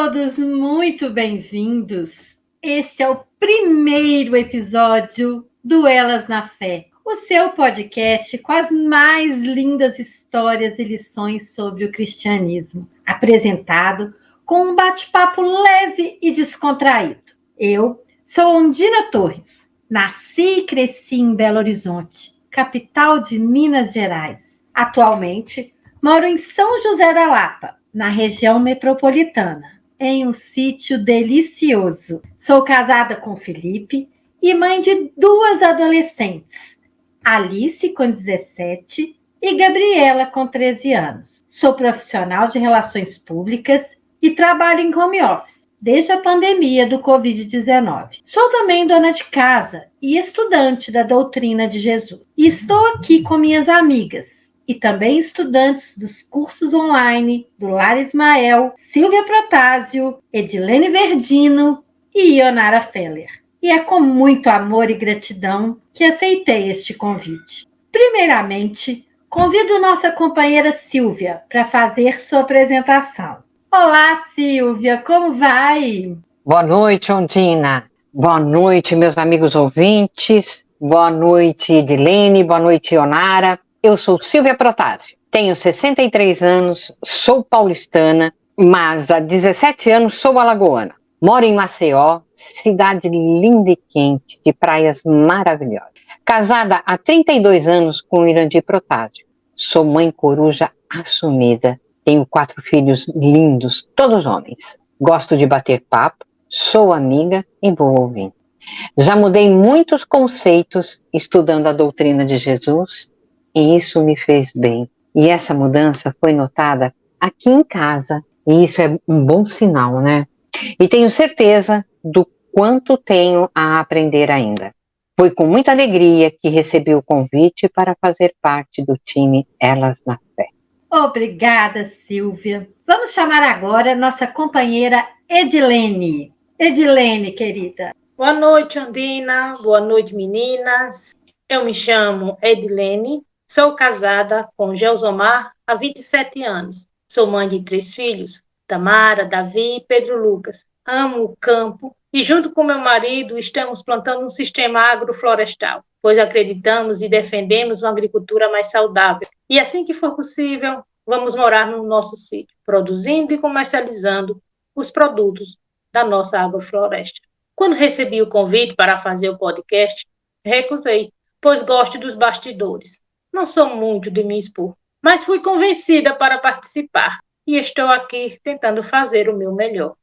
todos muito bem-vindos. Este é o primeiro episódio do Elas na Fé, o seu podcast com as mais lindas histórias e lições sobre o cristianismo, apresentado com um bate-papo leve e descontraído. Eu sou Ondina Torres, nasci e cresci em Belo Horizonte, capital de Minas Gerais. Atualmente, moro em São José da Lapa, na região metropolitana, em um sítio delicioso. Sou casada com Felipe e mãe de 2 adolescentes, Alice, com 17, e Gabriela, com 13 anos. Sou profissional de relações públicas e trabalho em home office desde a pandemia do Covid-19. Sou também dona de casa e estudante da doutrina de Jesus. E estou aqui com minhas amigas e também estudantes dos cursos online do Lar Ismael, Silvia Protásio, Edilene Verdino e Ionara Feller. E é com muito amor e gratidão que aceitei este convite. Primeiramente, convido nossa companheira Silvia para fazer sua apresentação. Olá, Silvia, como vai? Boa noite, Ondina. Boa noite, meus amigos ouvintes. Boa noite, Edilene. Boa noite, Ionara. Eu sou Silvia Protásio, tenho 63 anos, sou paulistana, mas há 17 anos sou alagoana. Moro em Maceió, cidade linda e quente, de praias maravilhosas. Casada há 32 anos com Irandir Protásio. Sou mãe coruja assumida, tenho 4 filhos lindos, todos homens. Gosto de bater papo, sou amiga e boa ouvinte. Já mudei muitos conceitos estudando a doutrina de Jesus, e isso me fez bem. E essa mudança foi notada aqui em casa. E isso é um bom sinal, né? E tenho certeza do quanto tenho a aprender ainda. Foi com muita alegria que recebi o convite para fazer parte do time Elas na Fé. Obrigada, Silvia. Vamos chamar agora nossa companheira Edilene. Edilene, querida. Boa noite, Ondina. Boa noite, meninas. Eu me chamo Edilene. Sou casada com Gelsomar há 27 anos. Sou mãe de 3 filhos, Tamara, Davi e Pedro Lucas. Amo o campo e, junto com meu marido, estamos plantando um sistema agroflorestal, pois acreditamos e defendemos uma agricultura mais saudável. E assim que for possível, vamos morar no nosso sítio, produzindo e comercializando os produtos da nossa agrofloresta. Quando recebi o convite para fazer o podcast, recusei, pois gosto dos bastidores. Não sou muito de me expor, mas fui convencida para participar e estou aqui tentando fazer o meu melhor.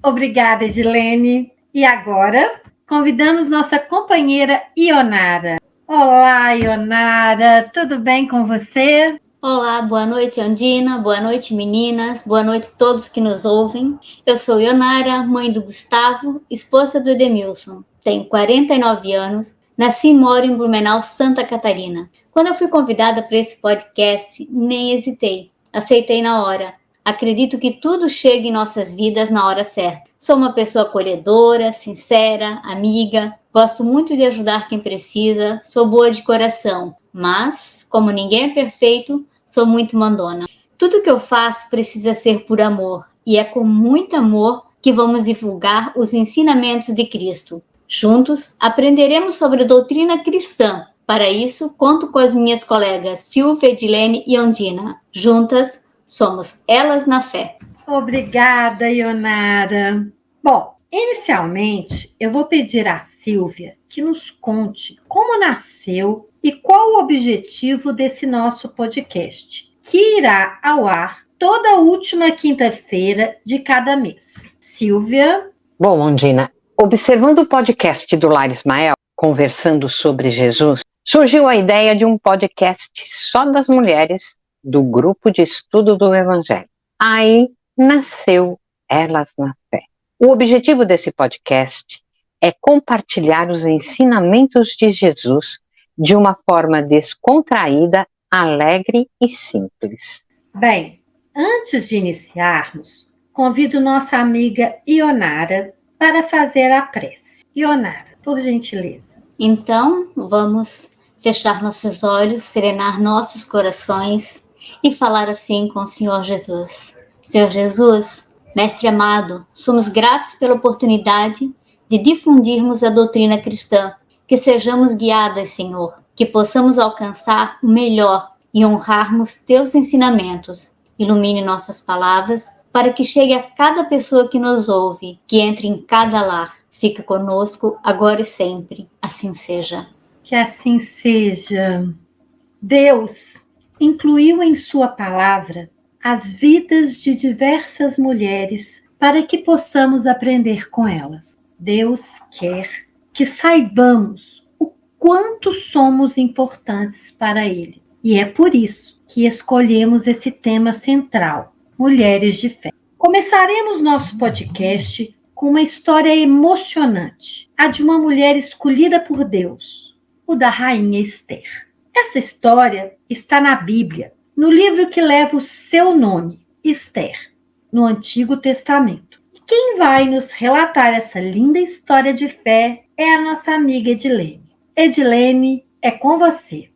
Obrigada, Edilene. E agora, convidamos nossa companheira Ionara. Olá, Ionara, tudo bem com você? Olá, boa noite, Ondina, boa noite, meninas, boa noite a todos que nos ouvem. Eu sou Ionara, mãe do Gustavo, esposa do Edemilson. Tenho 49 anos. Nasci e moro em Blumenau, Santa Catarina. Quando eu fui convidada para esse podcast, nem hesitei. Aceitei na hora. Acredito que tudo chega em nossas vidas na hora certa. Sou uma pessoa acolhedora, sincera, amiga. Gosto muito de ajudar quem precisa. Sou boa de coração. Mas, como ninguém é perfeito, sou muito mandona. Tudo que eu faço precisa ser por amor. E é com muito amor que vamos divulgar os ensinamentos de Cristo. Juntos, aprenderemos sobre a doutrina cristã. Para isso, conto com as minhas colegas Silvia, Edilene e Ondina. Juntas, somos Elas na Fé. Obrigada, Ionara. Bom, inicialmente, eu vou pedir à Silvia que nos conte como nasceu e qual o objetivo desse nosso podcast, que irá ao ar toda última quinta-feira de cada mês. Silvia? Bom, Ondina, observando o podcast do Lar Ismael, conversando sobre Jesus, surgiu a ideia de um podcast só das mulheres do grupo de estudo do Evangelho. Aí nasceu Elas na Fé. O objetivo desse podcast é compartilhar os ensinamentos de Jesus de uma forma descontraída, alegre e simples. Bem, antes de iniciarmos, convido nossa amiga Ionara para fazer a prece. Ionara, por gentileza. Então, vamos fechar nossos olhos, serenar nossos corações e falar assim com o Senhor Jesus. Senhor Jesus, Mestre amado, somos gratos pela oportunidade de difundirmos a doutrina cristã. Que sejamos guiadas, Senhor, que possamos alcançar o melhor e honrarmos teus ensinamentos. Ilumine nossas palavras para que chegue a cada pessoa que nos ouve, que entre em cada lar. Fique conosco agora e sempre. Assim seja. Que assim seja. Deus incluiu em sua palavra as vidas de diversas mulheres para que possamos aprender com elas. Deus quer que saibamos o quanto somos importantes para Ele. E é por isso que escolhemos esse tema central, Mulheres de Fé. Começaremos nosso podcast com uma história emocionante, a de uma mulher escolhida por Deus, o da rainha Esther. Essa história está na Bíblia, no livro que leva o seu nome, Esther, no Antigo Testamento. E quem vai nos relatar essa linda história de fé é a nossa amiga Edilene. Edilene, é com você.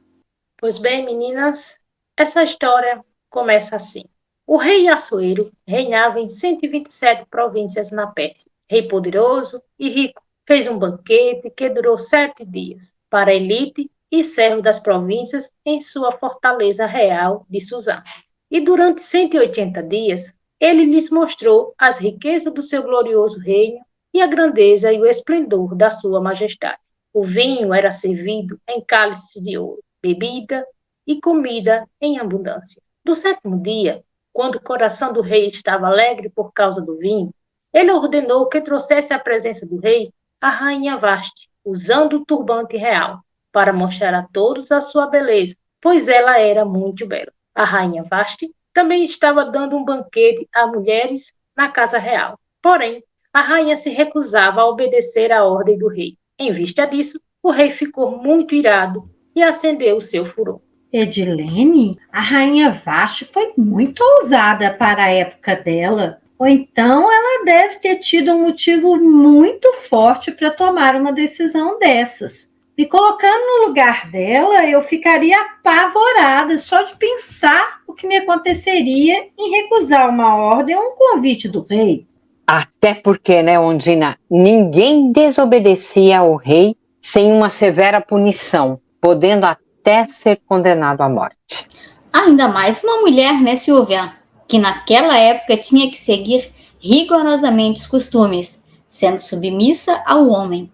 Pois bem, meninas, essa história começa assim. O rei Assuero reinava em 127 províncias na Pérsia. Rei poderoso e rico, fez um banquete que durou 7 dias para a elite e servo das províncias em sua fortaleza real de Suzã. E durante 180 dias, ele lhes mostrou as riquezas do seu glorioso reino e a grandeza e o esplendor da sua majestade. O vinho era servido em cálices de ouro, bebida e comida em abundância. Do 7º dia, quando o coração do rei estava alegre por causa do vinho, ele ordenou que trouxesse à presença do rei a rainha Vasti, usando o turbante real, para mostrar a todos a sua beleza, pois ela era muito bela. A rainha Vasti também estava dando um banquete a mulheres na casa real. Porém, a rainha se recusava a obedecer à ordem do rei. Em vista disso, o rei ficou muito irado e acendeu o seu furor. Edilene, a rainha Vasti foi muito ousada para a época dela. Ou então ela deve ter tido um motivo muito forte para tomar uma decisão dessas. Me colocando no lugar dela, eu ficaria apavorada só de pensar o que me aconteceria em recusar uma ordem ou um convite do rei. Até porque, né, Ondina, ninguém desobedecia ao rei sem uma severa punição, podendo até ser condenado à morte. Ainda mais uma mulher, né, Silvia? Que naquela época tinha que seguir rigorosamente os costumes, sendo submissa ao homem.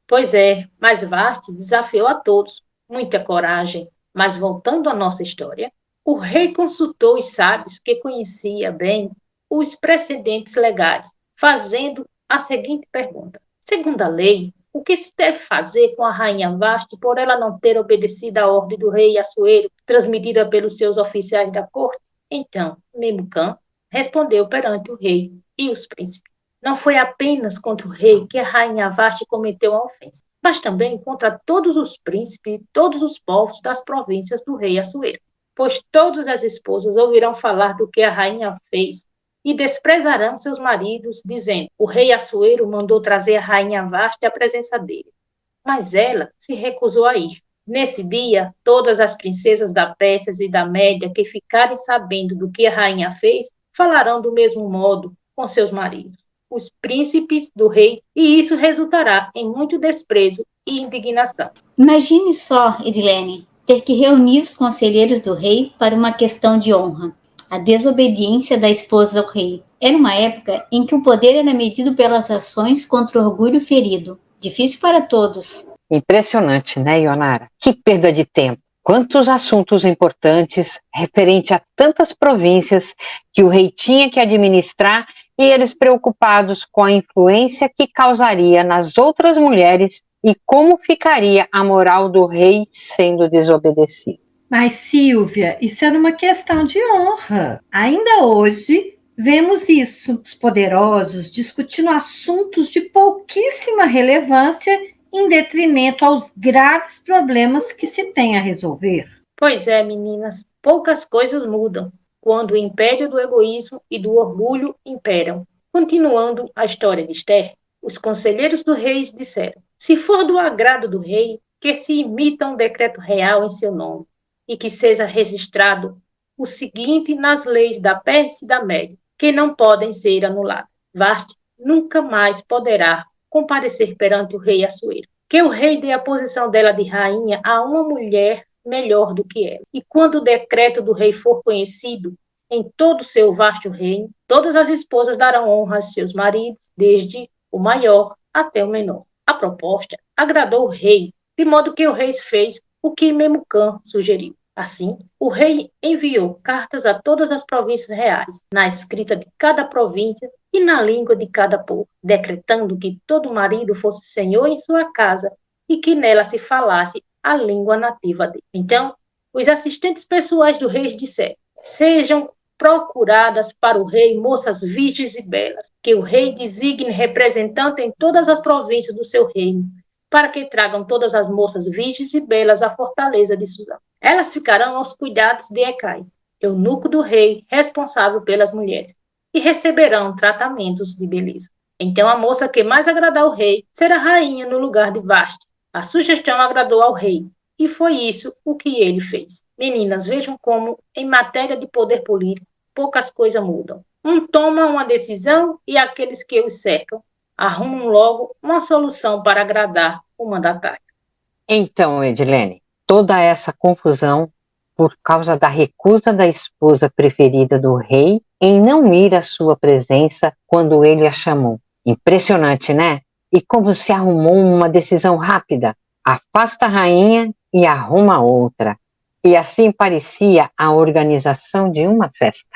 Pois é, mas Vasti desafiou a todos, muita coragem. Mas voltando à nossa história, o rei consultou os sábios que conhecia bem os precedentes legais, fazendo a seguinte pergunta. Segundo a lei, o que se deve fazer com a rainha Vasti por ela não ter obedecido à ordem do rei Assuero, transmitida pelos seus oficiais da corte? Então, Memucã respondeu perante o rei e os príncipes. Não foi apenas contra o rei que a rainha Vasti cometeu a ofensa, mas também contra todos os príncipes e todos os povos das províncias do rei Assuero. Pois todas as esposas ouvirão falar do que a rainha fez e desprezarão seus maridos, dizendo: o rei Assuero mandou trazer a rainha Vasti à presença dele. Mas ela se recusou a ir. Nesse dia, todas as princesas da Pérsia e da Média que ficarem sabendo do que a rainha fez, falarão do mesmo modo com seus maridos, os príncipes do rei, e isso resultará em muito desprezo e indignação. Imagine só, Edilene, ter que reunir os conselheiros do rei para uma questão de honra. A desobediência da esposa ao rei. Era uma época em que o poder era medido pelas ações contra o orgulho ferido. Difícil para todos. Impressionante, né, Ionara? Que perda de tempo. Quantos assuntos importantes referente a tantas províncias que o rei tinha que administrar e eles preocupados com a influência que causaria nas outras mulheres e como ficaria a moral do rei sendo desobedecido. Mas, Silvia, isso era uma questão de honra. Ainda hoje, vemos isso. Os poderosos discutindo assuntos de pouquíssima relevância em detrimento aos graves problemas que se tem a resolver. Pois é, meninas, poucas coisas mudam quando o império do egoísmo e do orgulho imperam. Continuando a história de Esther, os conselheiros do rei disseram: se for do agrado do rei, que se imita um decreto real em seu nome, e que seja registrado o seguinte nas leis da Pérsia e da Média: que não podem ser anuladas. Vasti nunca mais poderá comparecer perante o rei Assuero. Que o rei dê a posição dela de rainha a uma mulher melhor do que ela. E quando o decreto do rei for conhecido em todo o seu vasto reino, todas as esposas darão honra a seus maridos, desde o maior até o menor. A proposta agradou o rei, de modo que o rei fez o que Memucã sugeriu. Assim, o rei enviou cartas a todas as províncias reais, na escrita de cada província e na língua de cada povo, decretando que todo marido fosse senhor em sua casa e que nela se falasse a língua nativa dele. Então, os assistentes pessoais do rei disseram: sejam procuradas para o rei moças virgens e belas, que o rei designe representante em todas as províncias do seu reino, para que tragam todas as moças virgens e belas à fortaleza de Suzã. Elas ficarão aos cuidados de Ecai, eunuco do rei, responsável pelas mulheres, e receberão tratamentos de beleza. Então a moça que mais agradar ao rei será rainha no lugar de Vasti. A sugestão agradou ao rei, e foi isso o que ele fez. Meninas, vejam como, em matéria de poder político, poucas coisas mudam. Um toma uma decisão e aqueles que os cercam arrumam logo uma solução para agradar o mandatário. Então, Edilene, toda essa confusão por causa da recusa da esposa preferida do rei em não ir à sua presença quando ele a chamou. Impressionante, né? E como se arrumou uma decisão rápida. Afasta a rainha e arruma outra. E assim parecia a organização de uma festa.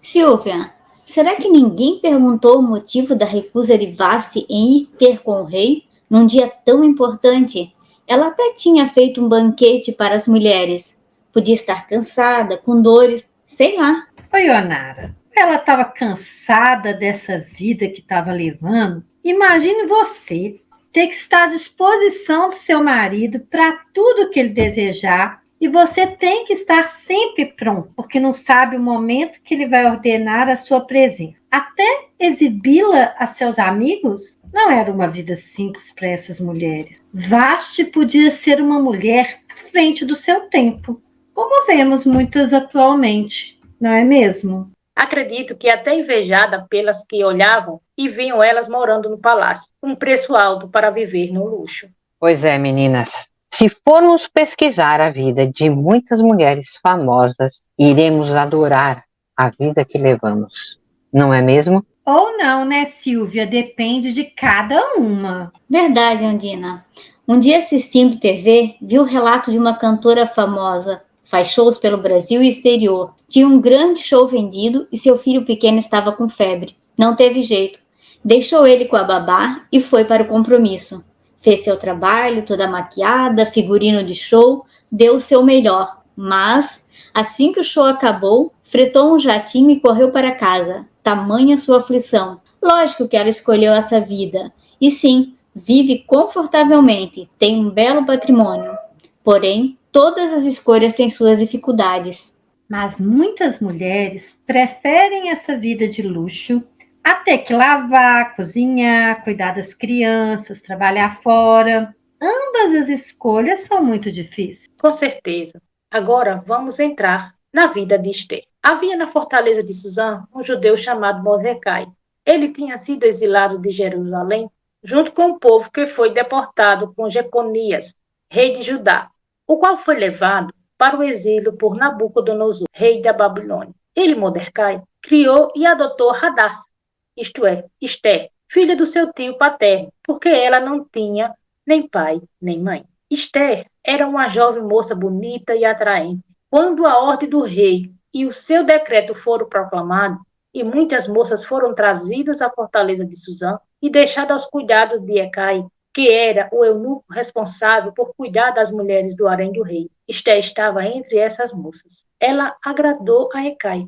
Silvia, será que ninguém perguntou o motivo da recusa de Vasti em ir ter com o rei num dia tão importante? Ela até tinha feito um banquete para as mulheres. Podia estar cansada, com dores, sei lá. Oi, Onara, ela estava cansada dessa vida que estava levando. Imagine você ter que estar à disposição do seu marido para tudo que ele desejar, e você tem que estar sempre pronto, porque não sabe o momento que ele vai ordenar a sua presença. Até exibi-la a seus amigos não era uma vida simples para essas mulheres. Vasti podia ser uma mulher à frente do seu tempo, como vemos muitas atualmente, não é mesmo? Acredito que até invejada pelas que olhavam e viam elas morando no palácio, um preço alto para viver no luxo. Pois é, meninas. Se formos pesquisar a vida de muitas mulheres famosas, iremos adorar a vida que levamos. Não é mesmo? Ou não, né, Silvia? Depende de cada uma. Verdade, Andina. Um dia assistindo TV, vi o relato de uma cantora famosa. Faz shows pelo Brasil e exterior. Tinha um grande show vendido e seu filho pequeno estava com febre. Não teve jeito. Deixou ele com a babá e foi para o compromisso. Fez seu trabalho, toda maquiada, figurino de show, deu o seu melhor. Mas, assim que o show acabou, fretou um jatinho e correu para casa. Tamanha sua aflição. Lógico que ela escolheu essa vida. E sim, vive confortavelmente, tem um belo patrimônio. Porém, todas as escolhas têm suas dificuldades. Mas muitas mulheres preferem essa vida de luxo a ter que lavar, cozinhar, cuidar das crianças, trabalhar fora. Ambas as escolhas são muito difíceis. Com certeza. Agora vamos entrar na vida de Esther. Havia na fortaleza de Suzã um judeu chamado Mordecai. Ele tinha sido exilado de Jerusalém junto com o povo que foi deportado com Jeconias, rei de Judá, o qual foi levado para o exílio por Nabucodonosor, rei da Babilônia. Ele, Mordecai, criou e adotou Hadassah, isto é, Esther, filha do seu tio paterno, porque ela não tinha nem pai nem mãe. Esther era uma jovem moça bonita e atraente. Quando a ordem do rei e o seu decreto foram proclamados, e muitas moças foram trazidas à fortaleza de Suzã e deixadas aos cuidados de Ecai, que era o eunuco responsável por cuidar das mulheres do harém do rei. Esther estava entre essas moças. Ela agradou a Ecai,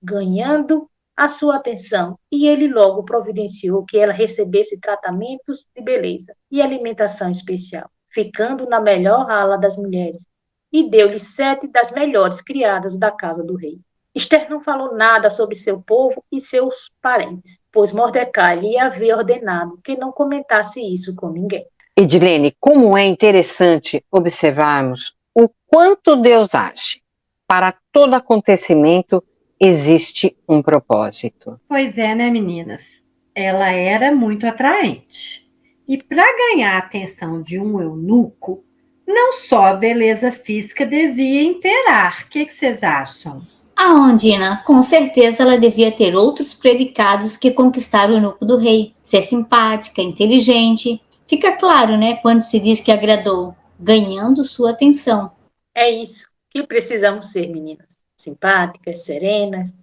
ganhando a sua atenção, e ele logo providenciou que ela recebesse tratamentos de beleza e alimentação especial, ficando na melhor ala das mulheres, e deu-lhe 7 das melhores criadas da casa do rei. Esther não falou nada sobre seu povo e seus parentes, pois Mordecai lhe havia ordenado que não comentasse isso com ninguém. Edilene, como é interessante observarmos o quanto Deus age para todo acontecimento existe um propósito. Pois é, né, meninas? Ela era muito atraente. E para ganhar a atenção de um eunuco, não só a beleza física devia imperar. O que vocês acham? A Ondina, com certeza ela devia ter outros predicados que conquistar o eunuco do rei. Ser simpática, inteligente. Fica claro, né, quando se diz que agradou, ganhando sua atenção. É isso que precisamos ser, meninas. Simpáticas, serenas,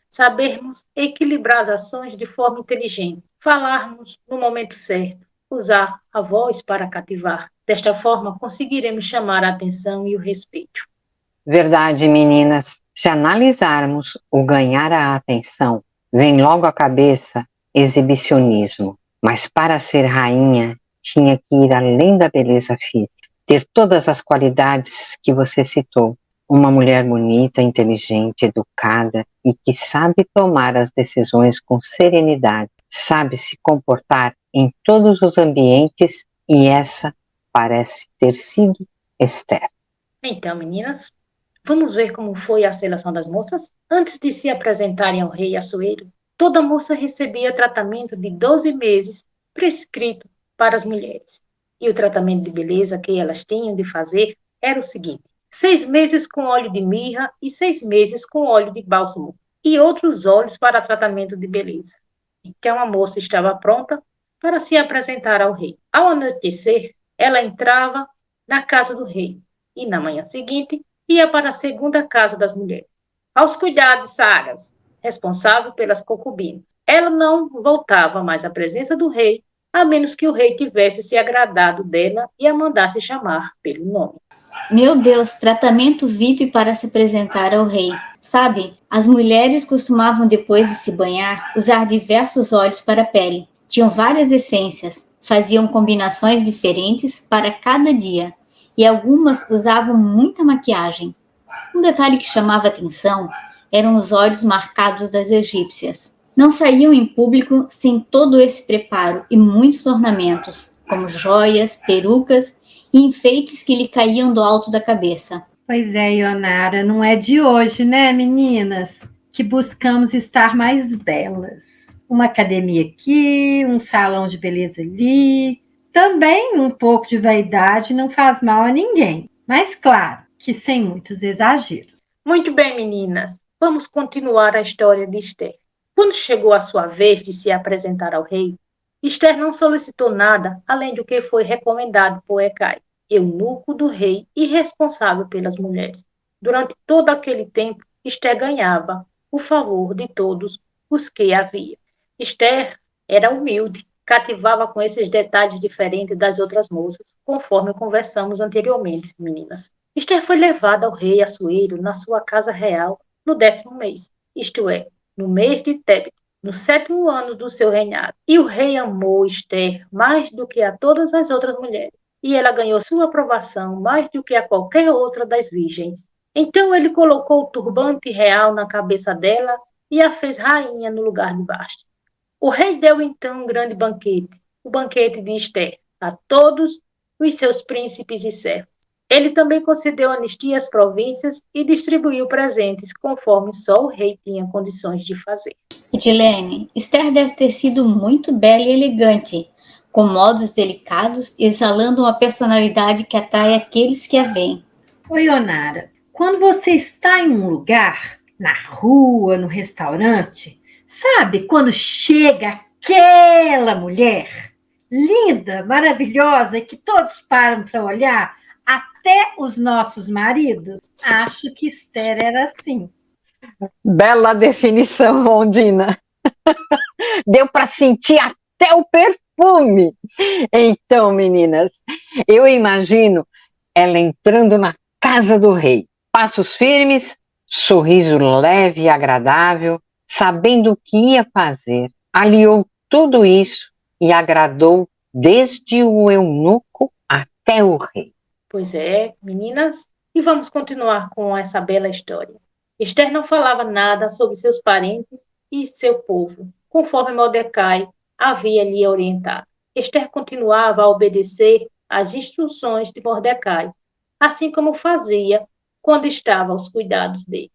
sabermos equilibrar as ações de forma inteligente, falarmos no momento certo, usar a voz para cativar. Desta forma, conseguiremos chamar a atenção e o respeito. Verdade, meninas. Se analisarmos o ganhar a atenção, vem logo à cabeça exibicionismo. Mas para ser rainha, tinha que ir além da beleza física, ter todas as qualidades que você citou. Uma mulher bonita, inteligente, educada e que sabe tomar as decisões com serenidade, sabe se comportar em todos os ambientes, e essa parece ter sido Esther. Então, meninas, vamos ver como foi a seleção das moças? Antes de se apresentarem ao rei Assuero, toda moça recebia tratamento de 12 meses prescrito para as mulheres. E o tratamento de beleza que elas tinham de fazer era o seguinte: 6 meses com óleo de mirra e 6 meses com óleo de bálsamo e outros óleos para tratamento de beleza. Então a moça estava pronta para se apresentar ao rei. Ao anoitecer, ela entrava na casa do rei e na manhã seguinte ia para a segunda casa das mulheres, aos cuidados de Saras, responsável pelas concubinas. Ela não voltava mais à presença do rei, a menos que o rei tivesse se agradado dela e a mandasse chamar pelo nome. Meu Deus, tratamento VIP para se apresentar ao rei. Sabe, as mulheres costumavam, depois de se banhar, usar diversos óleos para a pele. Tinham várias essências, faziam combinações diferentes para cada dia, e algumas usavam muita maquiagem. Um detalhe que chamava atenção eram os olhos marcados das egípcias. Não saíam em público sem todo esse preparo e muitos ornamentos, como joias, perucas e enfeites que lhe caíam do alto da cabeça. Pois é, Ionara, não é de hoje, né, meninas, que buscamos estar mais belas. Uma academia aqui, um salão de beleza ali. Também um pouco de vaidade não faz mal a ninguém, mas claro que sem muitos exageros. Muito bem, meninas, vamos continuar a história de Esther. Quando chegou a sua vez de se apresentar ao rei, Esther não solicitou nada além do que foi recomendado por Hecai, eunuco do rei e responsável pelas mulheres. Durante todo aquele tempo, Esther ganhava o favor de todos os que havia. Esther era humilde, cativava com esses detalhes diferentes das outras moças, conforme conversamos anteriormente, meninas. Esther foi levada ao rei Assuero na sua casa real no 10º mês, isto é, no mês de Tebet, no 7º ano do seu reinado. E o rei amou Esther mais do que a todas as outras mulheres, e ela ganhou sua aprovação mais do que a qualquer outra das virgens. Então ele colocou o turbante real na cabeça dela e a fez rainha no lugar de Vasti. O rei deu então um grande banquete, o banquete de Esther, a todos os seus príncipes e servos. Ele também concedeu anistia às províncias e distribuiu presentes conforme só o rei tinha condições de fazer. Edilene, Esther deve ter sido muito bela e elegante, com modos delicados e exalando uma personalidade que atrai aqueles que a veem. Oi, Ionara, quando você está em um lugar, na rua, no restaurante, sabe quando chega aquela mulher linda, maravilhosa, e que todos param para olhar, até os nossos maridos? Acho que Esther era assim. Bela definição, Ondina. Deu para sentir até o perfume. Então, meninas, eu imagino ela entrando na casa do rei. Passos firmes, sorriso leve e agradável, sabendo o que ia fazer. Aliou tudo isso e agradou desde o eunuco até o rei. Pois é, meninas, e vamos continuar com essa bela história. Esther não falava nada sobre seus parentes e seu povo, conforme Mordecai havia lhe orientado. Esther continuava a obedecer às instruções de Mordecai, assim como fazia quando estava aos cuidados dele.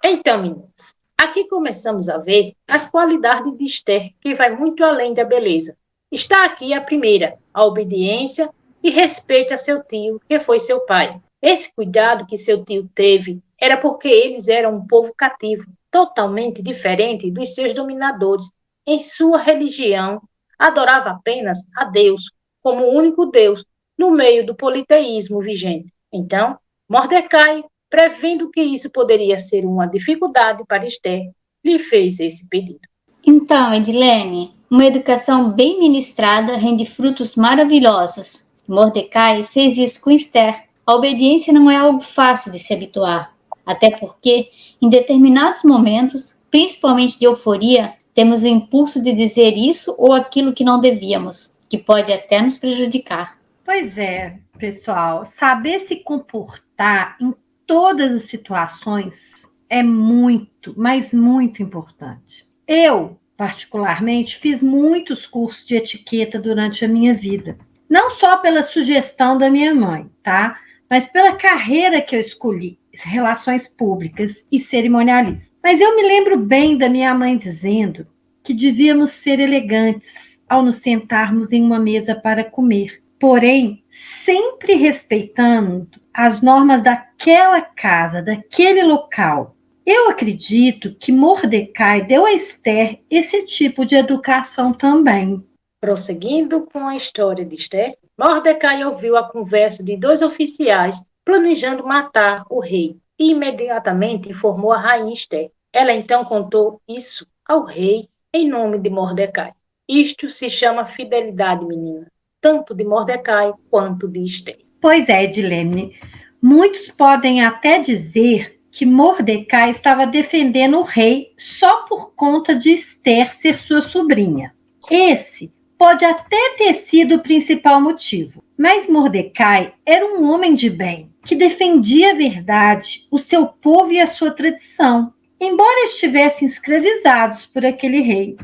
Então, meninas, Aqui começamos a ver as qualidades de Esther, que vai muito além da beleza. Está aqui a primeira, a obediência e respeito a seu tio, que foi seu pai. Esse cuidado que seu tio teve era porque eles eram um povo cativo, totalmente diferente dos seus dominadores. Em sua religião, adorava apenas a Deus, como o único Deus, no meio do politeísmo vigente. Então, Mordecai, prevendo que isso poderia ser uma dificuldade para Esther, lhe fez esse pedido. Então, Edilene, uma educação bem ministrada rende frutos maravilhosos. Mordecai fez isso com Esther. A obediência não é algo fácil de se habituar, até porque, em determinados momentos, principalmente de euforia, temos o impulso de dizer isso ou aquilo que não devíamos, que pode até nos prejudicar. Pois é, pessoal, saber se comportar em todas as situações é muito, mas muito importante. Eu, particularmente, fiz muitos cursos de etiqueta durante a minha vida. Não só pela sugestão da minha mãe, tá? Mas pela carreira que eu escolhi, relações públicas e cerimonialista. Mas eu me lembro bem da minha mãe dizendo que devíamos ser elegantes ao nos sentarmos em uma mesa para comer, porém, sempre respeitando as normas daquela casa, daquele local. Eu acredito que Mordecai deu a Esther esse tipo de educação também. Prosseguindo com a história de Esther, Mordecai ouviu a conversa de 2 oficiais planejando matar o rei e imediatamente informou a rainha Esther. Ela então contou isso ao rei em nome de Mordecai. Isto se chama fidelidade, menina, tanto de Mordecai quanto de Esther. Pois é, Edilene, muitos podem até dizer que Mordecai estava defendendo o rei só por conta de Esther ser sua sobrinha. Esse pode até ter sido o principal motivo, mas Mordecai era um homem de bem, que defendia a verdade, o seu povo e a sua tradição, embora estivessem escravizados por aquele rei.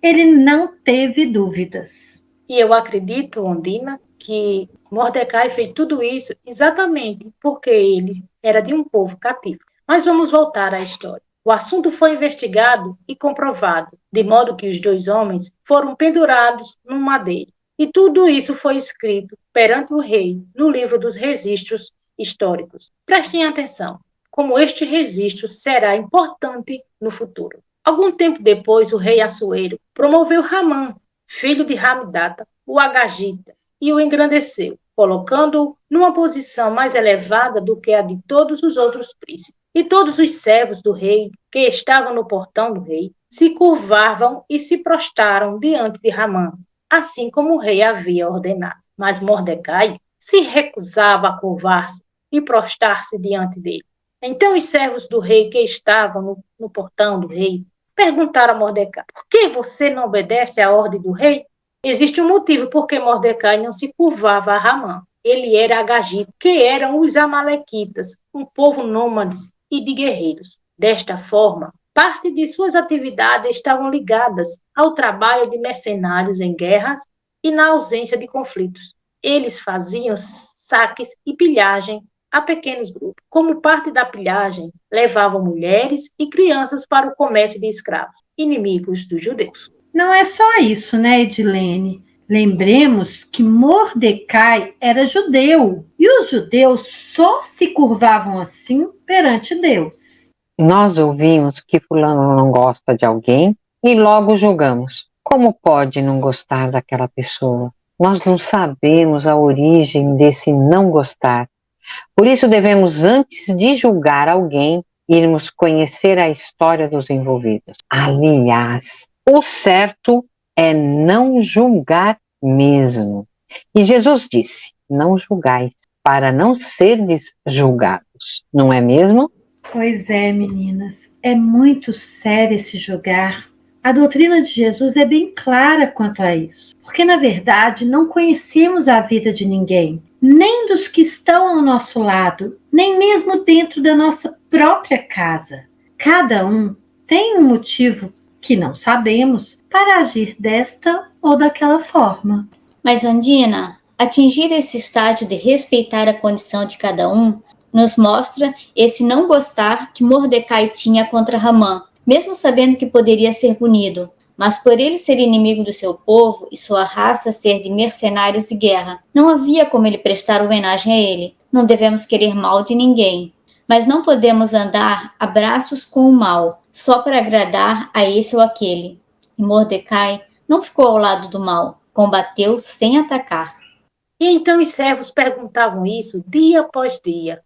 Ele não teve dúvidas. E eu acredito, Ondina, que Mordecai fez tudo isso exatamente porque ele era de um povo cativo. Mas vamos voltar à história. O assunto foi investigado e comprovado, de modo que os 2 homens foram pendurados num madeiro. E tudo isso foi escrito perante o rei no livro dos registros históricos. Prestem atenção, como este registro será importante no futuro. Algum tempo depois, o rei Assuero promoveu Ramã, filho de Ramdata, o Agagita, e o engrandeceu, colocando-o numa posição mais elevada do que a de todos os outros príncipes. E todos os servos do rei, que estavam no portão do rei, se curvavam e se prostraram diante de Ramã, assim como o rei havia ordenado. Mas Mordecai se recusava a curvar-se e prostrar-se diante dele. Então os servos do rei que estavam no portão do rei perguntaram a Mordecai: por que você não obedece à ordem do rei? Existe um motivo por que Mordecai não se curvava a Ramã. Ele era Agagita, que eram os amalequitas, um povo nômade e de guerreiros. Desta forma, parte de suas atividades estavam ligadas ao trabalho de mercenários em guerras e na ausência de conflitos. Eles faziam saques e pilhagem a pequenos grupos. Como parte da pilhagem, levavam mulheres e crianças para o comércio de escravos, inimigos dos judeus. Não é só isso, né, Edilene? Lembremos que Mordecai era judeu e os judeus só se curvavam assim perante Deus. Nós ouvimos que fulano não gosta de alguém e logo julgamos. Como pode não gostar daquela pessoa? Nós não sabemos a origem desse não gostar. Por isso devemos, antes de julgar alguém, irmos conhecer a história dos envolvidos. Aliás, o certo é não julgar mesmo. E Jesus disse: não julgais, para não serdes julgados. Não é mesmo? Pois é, meninas, é muito sério esse julgar. A doutrina de Jesus é bem clara quanto a isso, porque na verdade não conhecemos a vida de ninguém, nem dos que estão ao nosso lado, nem mesmo dentro da nossa própria casa. Cada um tem um motivo que não sabemos para agir desta ou daquela forma. Mas, Ondina, atingir esse estágio de respeitar a condição de cada um nos mostra esse não gostar que Mordecai tinha contra Ramã, mesmo sabendo que poderia ser punido. Mas por ele ser inimigo do seu povo e sua raça ser de mercenários de guerra, não havia como ele prestar homenagem a ele. Não devemos querer mal de ninguém, mas não podemos andar a braços com o mal, só para agradar a esse ou aquele. E Mordecai não ficou ao lado do mal, combateu sem atacar. E então os servos perguntavam isso dia após dia,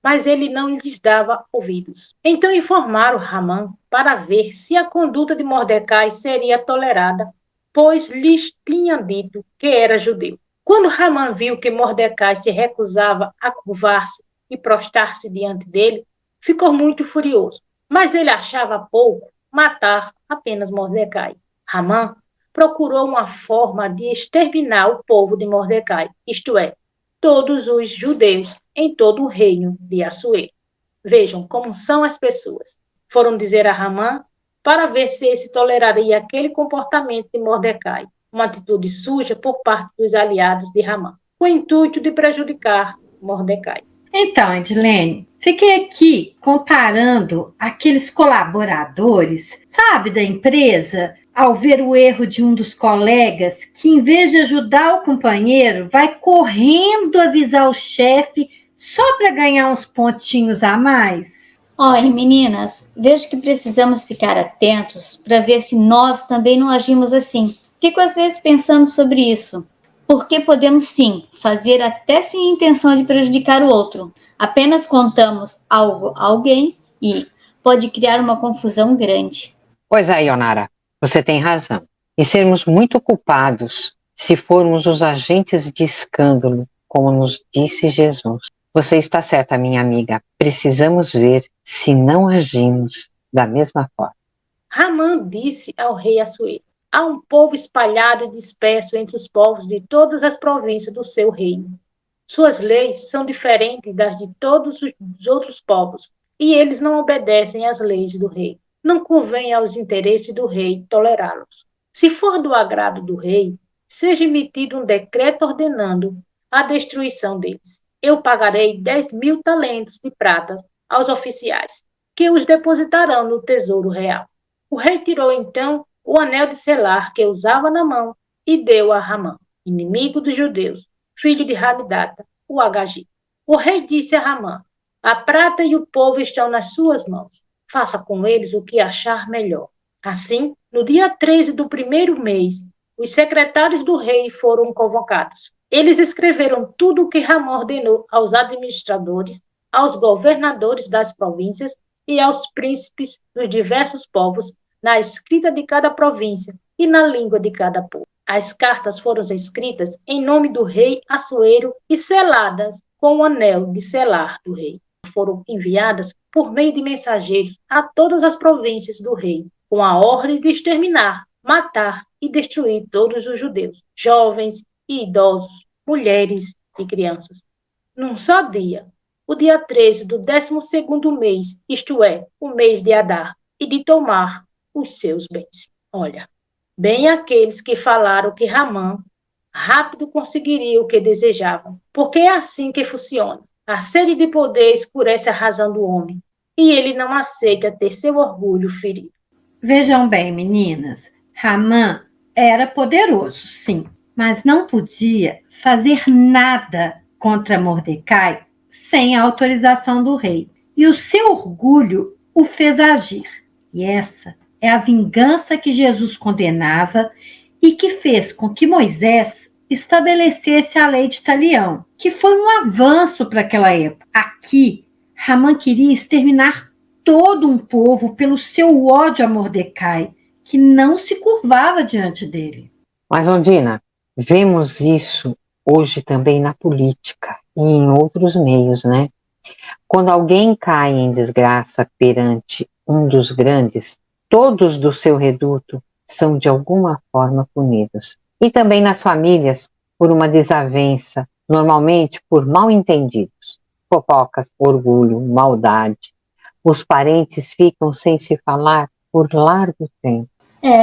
mas ele não lhes dava ouvidos. Então informaram Hamã para ver se a conduta de Mordecai seria tolerada, pois lhes tinha dito que era judeu. Quando Hamã viu que Mordecai se recusava a curvar-se e prostrar-se diante dele, ficou muito furioso. Mas ele achava pouco matar apenas Mordecai. Hamã procurou uma forma de exterminar o povo de Mordecai, isto é, todos os judeus em todo o reino de Assuero. Vejam como são as pessoas. Foram dizer a Hamã para ver se esse toleraria aquele comportamento de Mordecai, uma atitude suja por parte dos aliados de Hamã, com o intuito de prejudicar Mordecai. Então, Edilene, fiquei aqui comparando aqueles colaboradores, sabe, da empresa, ao ver o erro de um dos colegas que, em vez de ajudar o companheiro, vai correndo avisar o chefe só para ganhar uns pontinhos a mais. Olha, meninas, vejo que precisamos ficar atentos para ver se nós também não agimos assim. Fico às vezes pensando sobre isso. Porque podemos sim fazer até sem intenção de prejudicar o outro. Apenas contamos algo a alguém e pode criar uma confusão grande. Pois é, Ionara, você tem razão. E sermos muito culpados se formos os agentes de escândalo, como nos disse Jesus. Você está certa, minha amiga. Precisamos ver se não agimos da mesma forma. Hamã disse ao rei Assuero: há um povo espalhado e disperso entre os povos de todas as províncias do seu reino. Suas leis são diferentes das de todos os outros povos, e eles não obedecem às leis do rei. Não convém aos interesses do rei tolerá-los. Se for do agrado do rei, seja emitido um decreto ordenando a destruição deles. Eu pagarei 10.000 talentos de prata aos oficiais, que os depositarão no tesouro real. O rei tirou então o anel de selar que usava na mão e deu a Hamã, inimigo dos judeus, filho de Hamidata, o Agagita. O rei disse a Hamã: a prata e o povo estão nas suas mãos. Faça com eles o que achar melhor. Assim, no dia 13 do primeiro mês, os secretários do rei foram convocados. Eles escreveram tudo o que Hamã ordenou aos administradores, aos governadores das províncias e aos príncipes dos diversos povos, na escrita de cada província e na língua de cada povo. As cartas foram escritas em nome do rei Assuero e seladas com o anel de selar do rei. Foram enviadas por meio de mensageiros a todas as províncias do rei, com a ordem de exterminar, matar e destruir todos os judeus, jovens e idosos, mulheres e crianças. Num só dia, o dia 13 do 12º mês, isto é, o mês de Adar, e de tomar os seus bens. Olha, bem aqueles que falaram que Hamã rápido conseguiria o que desejavam, porque é assim que funciona. A sede de poder escurece a razão do homem, e ele não aceita ter seu orgulho ferido. Vejam bem, meninas, Hamã era poderoso, sim, mas não podia fazer nada contra Mordecai sem a autorização do rei. E o seu orgulho o fez agir. E essa é a vingança que Jesus condenava e que fez com que Moisés estabelecesse a lei de Talião, que foi um avanço para aquela época. Aqui, Hamã queria exterminar todo um povo pelo seu ódio a Mordecai, que não se curvava diante dele. Mas, Ondina, vemos isso hoje também na política e em outros meios, né? Quando alguém cai em desgraça perante um dos grandes, todos do seu reduto são de alguma forma punidos. E também nas famílias, por uma desavença, normalmente por mal-entendidos, fofocas, orgulho, maldade. Os parentes ficam sem se falar por largo tempo.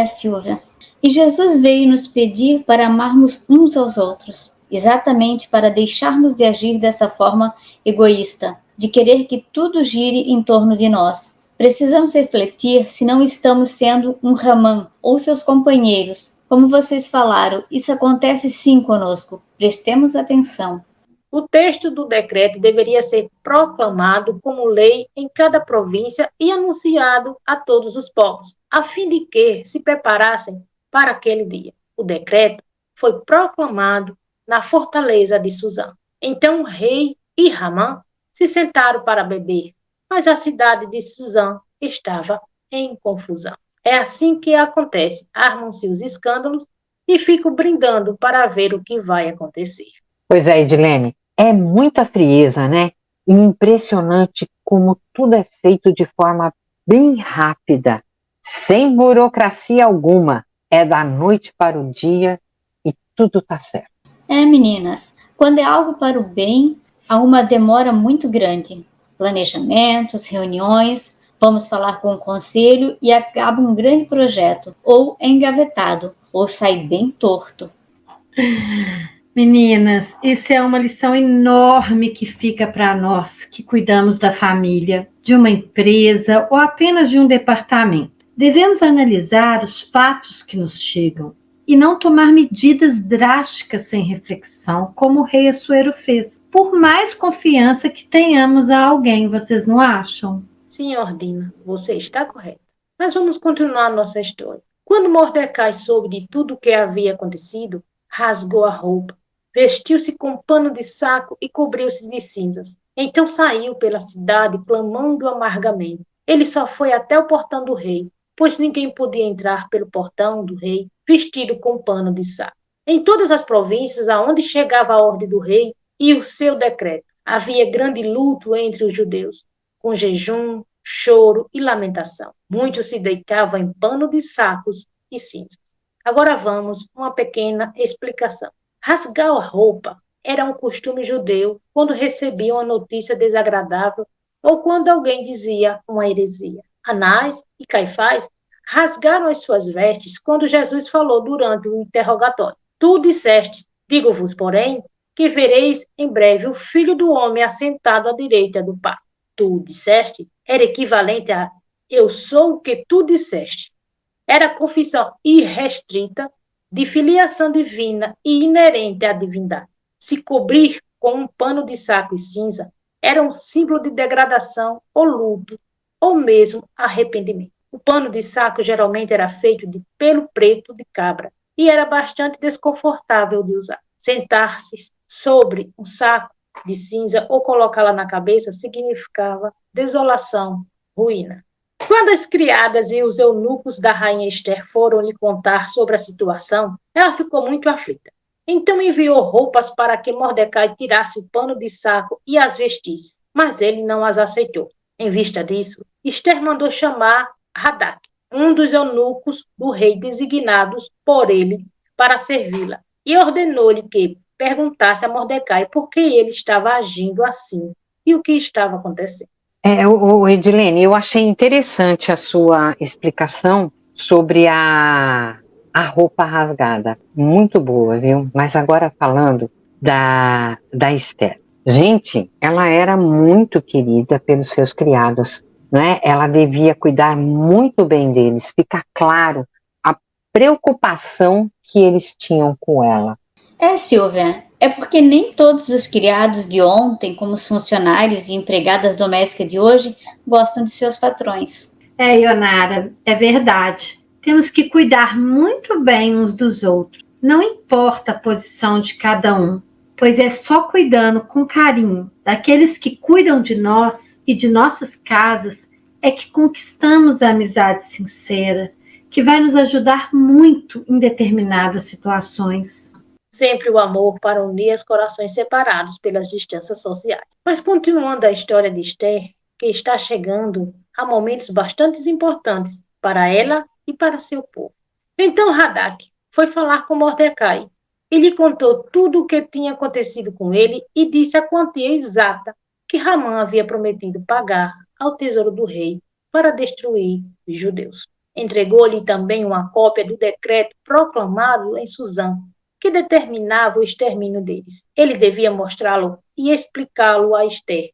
Silvia. E Jesus veio nos pedir para amarmos uns aos outros, exatamente para deixarmos de agir dessa forma egoísta, de querer que tudo gire em torno de nós. Precisamos refletir se não estamos sendo um Haman ou seus companheiros. Como vocês falaram, isso acontece sim conosco. Prestemos atenção. O texto do decreto deveria ser proclamado como lei em cada província e anunciado a todos os povos, a fim de que se preparassem para aquele dia. O decreto foi proclamado na fortaleza de Suzã. Então o rei e Ramã se sentaram para beber, mas a cidade de Suzã estava em confusão. É assim que acontece. Armam-se os escândalos e ficam brindando para ver o que vai acontecer. Pois é, Edilene, é muita frieza, né? E impressionante como tudo é feito de forma bem rápida, sem burocracia alguma. É da noite para o dia e tudo tá certo. Meninas, quando é algo para o bem, há uma demora muito grande. Planejamentos, reuniões, vamos falar com o conselho e acaba um grande projeto, ou é engavetado, ou sai bem torto. Meninas, isso é uma lição enorme que fica para nós que cuidamos da família, de uma empresa ou apenas de um departamento. Devemos analisar os fatos que nos chegam e não tomar medidas drásticas sem reflexão, como o rei Assuero fez. Por mais confiança que tenhamos a alguém, vocês não acham? Sim, Ordina, você está correta. Mas vamos continuar nossa história. Quando Mordecai soube de tudo o que havia acontecido, rasgou a roupa, vestiu-se com pano de saco e cobriu-se de cinzas. Então saiu pela cidade clamando amargamente. Ele só foi até o portão do rei, pois ninguém podia entrar pelo portão do rei vestido com pano de saco. Em todas as províncias aonde chegava a ordem do rei e o seu decreto, havia grande luto entre os judeus, com jejum, choro e lamentação. Muitos se deitavam em pano de sacos e cinzas. Agora vamos uma pequena explicação. Rasgar a roupa era um costume judeu quando recebiam uma notícia desagradável ou quando alguém dizia uma heresia. Anás e Caifás rasgaram as suas vestes quando Jesus falou durante o interrogatório. Tu disseste, digo-vos, porém, que vereis em breve o Filho do Homem assentado à direita do Pai. Tu disseste era equivalente a eu sou o que tu disseste. Era confissão irrestrita de filiação divina e inerente à divindade. Se cobrir com um pano de saco e cinza era um símbolo de degradação ou luto, ou mesmo arrependimento. O pano de saco geralmente era feito de pelo preto de cabra e era bastante desconfortável de usar. Sentar-se sobre um saco de cinza ou colocá-la na cabeça significava desolação, ruína. Quando as criadas e os eunucos da rainha Esther foram lhe contar sobre a situação, ela ficou muito aflita. Então enviou roupas para que Mordecai tirasse o pano de saco e as vestisse, mas ele não as aceitou. Em vista disso, Esther mandou chamar Hadac, um dos eunucos do rei designados por ele para servi-la, e ordenou-lhe que perguntasse a Mordecai por que ele estava agindo assim e o que estava acontecendo. Edilene, eu achei interessante a sua explicação sobre a roupa rasgada. Muito boa, viu? Mas agora falando da Esther. Gente, ela era muito querida pelos seus criados, né? Ela devia cuidar muito bem deles, fica claro a preocupação que eles tinham com ela. Silvia, é porque nem todos os criados de ontem, como os funcionários e empregadas domésticas de hoje, gostam de seus patrões. Ionara, é verdade. Temos que cuidar muito bem uns dos outros. Não importa a posição de cada um, pois é só cuidando com carinho daqueles que cuidam de nós e de nossas casas é que conquistamos a amizade sincera, que vai nos ajudar muito em determinadas situações. Sempre o amor para unir os corações separados pelas distâncias sociais. Mas continuando a história de Esther, que está chegando a momentos bastante importantes para ela e para seu povo. Então Hadac foi falar com Mordecai e lhe contou tudo o que tinha acontecido com ele e disse a quantia exata que Ramã havia prometido pagar ao tesouro do rei para destruir os judeus. Entregou-lhe também uma cópia do decreto proclamado em Suzã, que determinava o extermínio deles. Ele devia mostrá-lo e explicá-lo a Esther,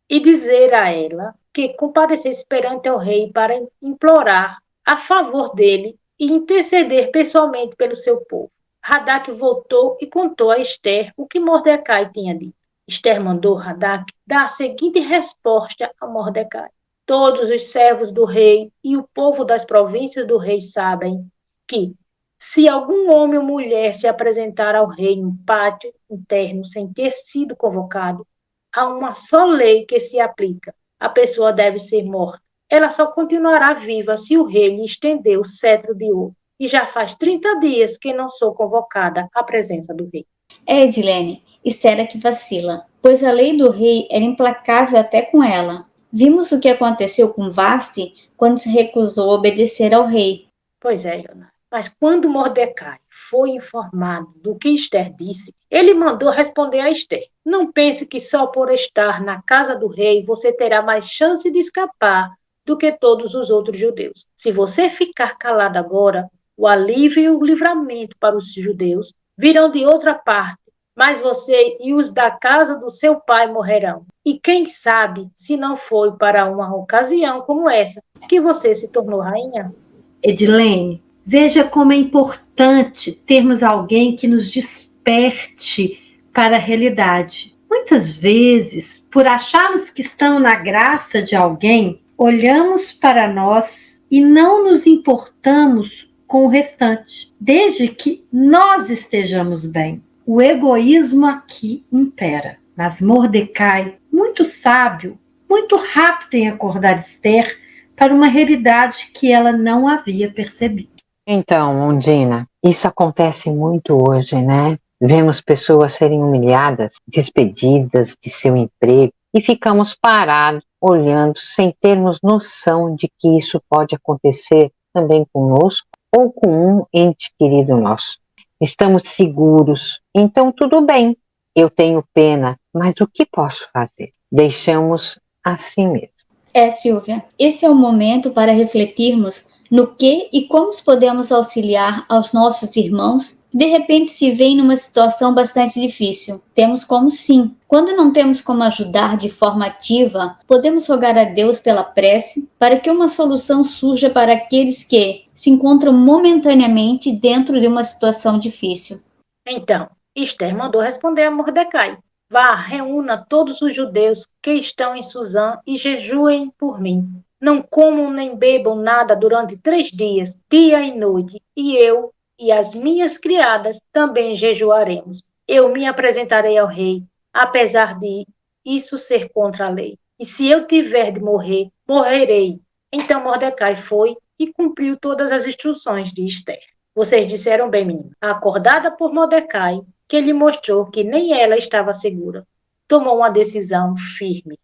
e dizer a ela que comparecesse perante o rei para implorar a favor dele e interceder pessoalmente pelo seu povo. Radaque voltou e contou a Ester o que Mordecai tinha dito. Ester mandou Radaque dar a seguinte resposta a Mordecai: todos os servos do rei e o povo das províncias do rei sabem que, se algum homem ou mulher se apresentar ao rei no pátio interno sem ter sido convocado, há uma só lei que se aplica: a pessoa deve ser morta. Ela só continuará viva se o rei lhe estender o cetro de ouro. E já faz 30 dias que não sou convocada à presença do rei. Edilene, Esther é que vacila, pois a lei do rei era implacável até com ela. Vimos o que aconteceu com Vasti quando se recusou a obedecer ao rei. Pois é, Jonas. Mas quando Mordecai foi informado do que Esther disse, ele mandou responder a Esther: não pense que só por estar na casa do rei você terá mais chance de escapar do que todos os outros judeus. Se você ficar calado agora, o alívio e o livramento para os judeus virão de outra parte, mas você e os da casa do seu pai morrerão. E quem sabe se não foi para uma ocasião como essa que você se tornou rainha? Edilene, veja como é importante termos alguém que nos desperte para a realidade. Muitas vezes, por acharmos que estamos na graça de alguém, olhamos para nós e não nos importamos com o restante, desde que nós estejamos bem. O egoísmo aqui impera. Mas Mordecai, muito sábio, muito rápido em acordar Esther para uma realidade que ela não havia percebido. Então, Ondina, isso acontece muito hoje, né? Vemos pessoas serem humilhadas, despedidas de seu emprego e ficamos parados, olhando, sem termos noção de que isso pode acontecer também conosco ou com um ente querido nosso. Estamos seguros, então tudo bem. Eu tenho pena, mas o que posso fazer? Deixamos assim mesmo. Silvia, esse é o momento para refletirmos no que e como podemos auxiliar aos nossos irmãos que de repente se veem numa situação bastante difícil. Temos como sim. Quando não temos como ajudar de forma ativa, podemos rogar a Deus pela prece para que uma solução surja para aqueles que se encontram momentaneamente dentro de uma situação difícil. Então, Esther mandou responder a Mordecai: vá, reúna todos os judeus que estão em Suzã e jejuem por mim. Não comam nem bebam nada durante 3 dias, dia e noite, e eu e as minhas criadas também jejuaremos. Eu me apresentarei ao rei, apesar de isso ser contra a lei. E se eu tiver de morrer, morrerei. Então Mordecai foi e cumpriu todas as instruções de Esther. Vocês disseram bem, menina. Acordada por Mordecai, que lhe mostrou que nem ela estava segura, tomou uma decisão firme.